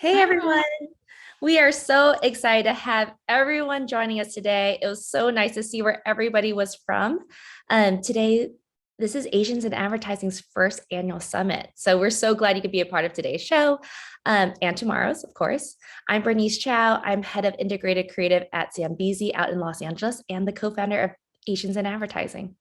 Hey Hi, everyone. everyone. We are so excited to have everyone joining us today. It was so nice to see where everybody was from. Today, this is Asians in Advertising's first annual summit. So we're so glad you could be a part of today's show and tomorrow's, of course. I'm Bernice Chao. I'm head of integrated creative at Zambezi out in Los Angeles and the co-founder of Asians in Advertising.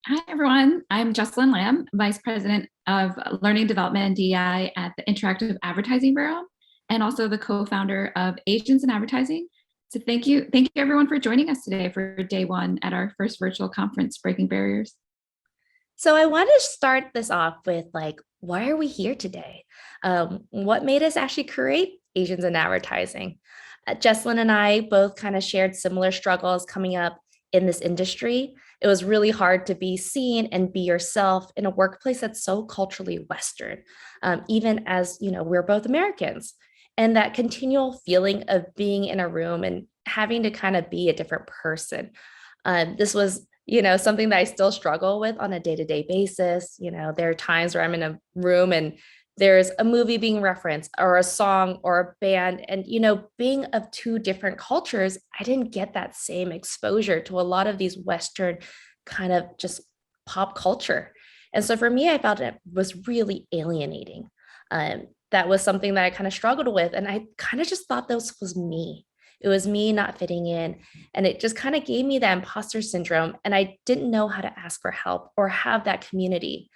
Hi, everyone. I'm Jessalin Lamb, Vice President of Learning Development and DEI at the Interactive Advertising Bureau, and also the co-founder of Asians in Advertising. So thank you everyone for joining us today for day one at our first virtual conference, Breaking Barriers. So I want to start this off with why are we here today? What made us actually create Asians in Advertising? Jessalyn and I both kind of shared similar struggles coming up in this industry. It was really hard to be seen and be yourself in a workplace that's so culturally Western, even as we're both Americans. And that continual feeling of being in a room and having to kind of be a different person. This was something that I still struggle with on a day-to-day basis. There are times where I'm in a room and there's a movie being referenced or a song or a band. And, being of two different cultures, I didn't get that same exposure to a lot of these Western kind of just pop culture. And so for me, I felt it was really alienating. That was something that I kind of struggled with. And I kind of just thought this was me. It was me not fitting in. And it just kind of gave me that imposter syndrome. And I didn't know how to ask for help or have that community.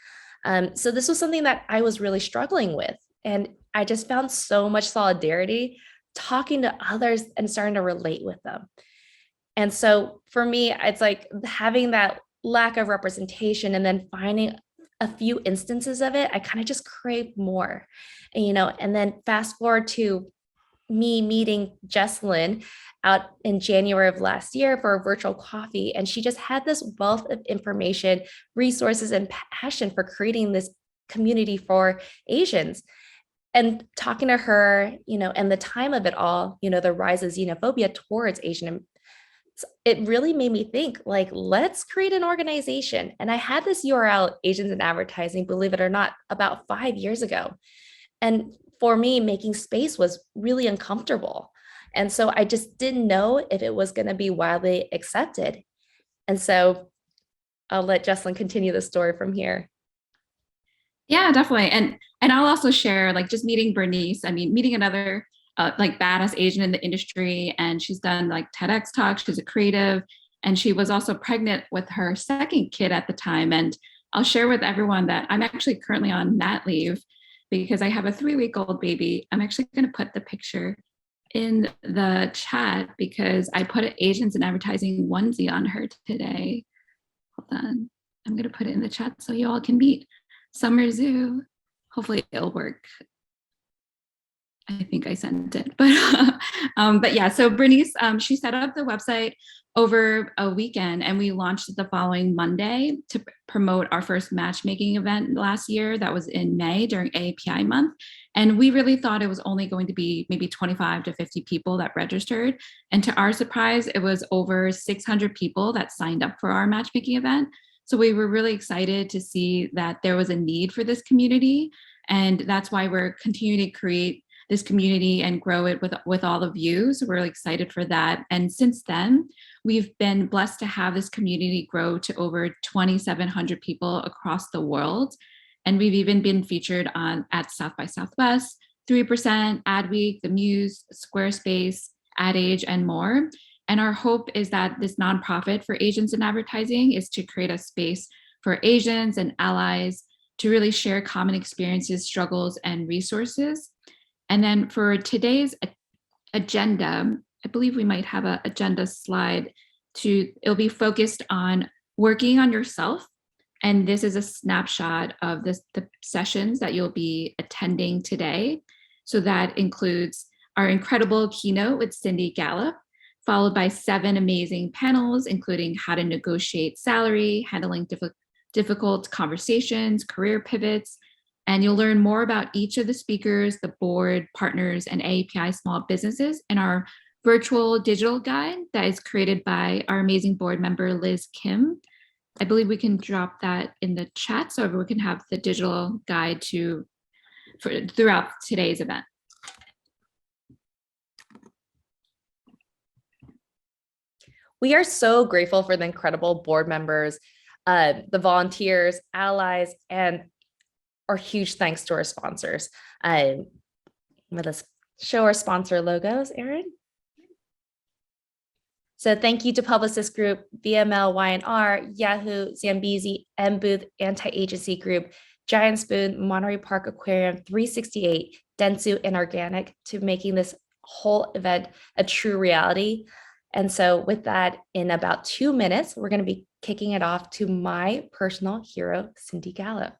So this was something that I was really struggling with. And I just found so much solidarity talking to others and starting to relate with them. And so for me, it's like having that lack of representation and then finding a few instances of it, I kind of just craved more. And then fast forward to me meeting Jessalyn out in January of last year for a virtual coffee. And she just had this wealth of information, resources, and passion for creating this community for Asians. And talking to her, and the time of it all, the rise of xenophobia towards Asian, it really made me think let's create an organization. And I had this URL, Asians in Advertising, believe it or not, about 5 years ago. And for me, making space was really uncomfortable. And so I just didn't know if it was going to be widely accepted. And so I'll let Jessalyn continue the story from here. Yeah, definitely. And I'll also share just meeting Bernice. I mean, meeting another badass Asian in the industry, and she's done TEDx talks. She's a creative, and she was also pregnant with her second kid at the time. And I'll share with everyone that I'm actually currently on mat leave because I have a 3-week-old baby. I'm actually going to put the picture in the chat because I put an Asians in Advertising onesie on her today. Hold on. I'm going to put it in the chat so you all can meet Summer Zoo. Hopefully it'll work. I think I sent it, but yeah. So Bernice, she set up the website over a weekend, and we launched the following Monday to promote our first matchmaking event last year. That was in May during AAPI month, and we really thought it was only going to be maybe 25 to 50 people that registered, and to our surprise, it was over 600 people that signed up for our matchmaking event. So we were really excited to see that there was a need for this community, and that's why we're continuing to create this community and grow it with all of you. So we're really excited for that. And since then, we've been blessed to have this community grow to over 2,700 people across the world. And we've even been featured at South by Southwest, 3%, Adweek, The Muse, Squarespace, Ad Age, and more. And our hope is that this nonprofit for Asians in Advertising is to create a space for Asians and allies to really share common experiences, struggles, and resources. And then for today's agenda, I believe we might have an agenda slide it'll be focused on working on yourself. And this is a snapshot of the sessions that you'll be attending today. So that includes our incredible keynote with Cindy Gallup, followed by 7 amazing panels, including how to negotiate salary, handling difficult conversations, career pivots, and you'll learn more about each of the speakers, the board, partners, and AAPI small businesses in our virtual digital guide that is created by our amazing board member, Liz Kim. I believe we can drop that in the chat so everyone can have the digital guide to throughout today's event. We are so grateful for the incredible board members, the volunteers, allies, and our huge thanks to our sponsors. Let's show our sponsor logos, Erin. So thank you to Publicis Group, VML, Y&R, Yahoo, Zambezi, M-Booth, Anti-Agency Group, Giant Spoon, Monterey Park Aquarium, 368, Dentsu, and Organic to making this whole event a true reality. And so with that, in about 2 minutes, we're going to be kicking it off to my personal hero, Cindy Gallo.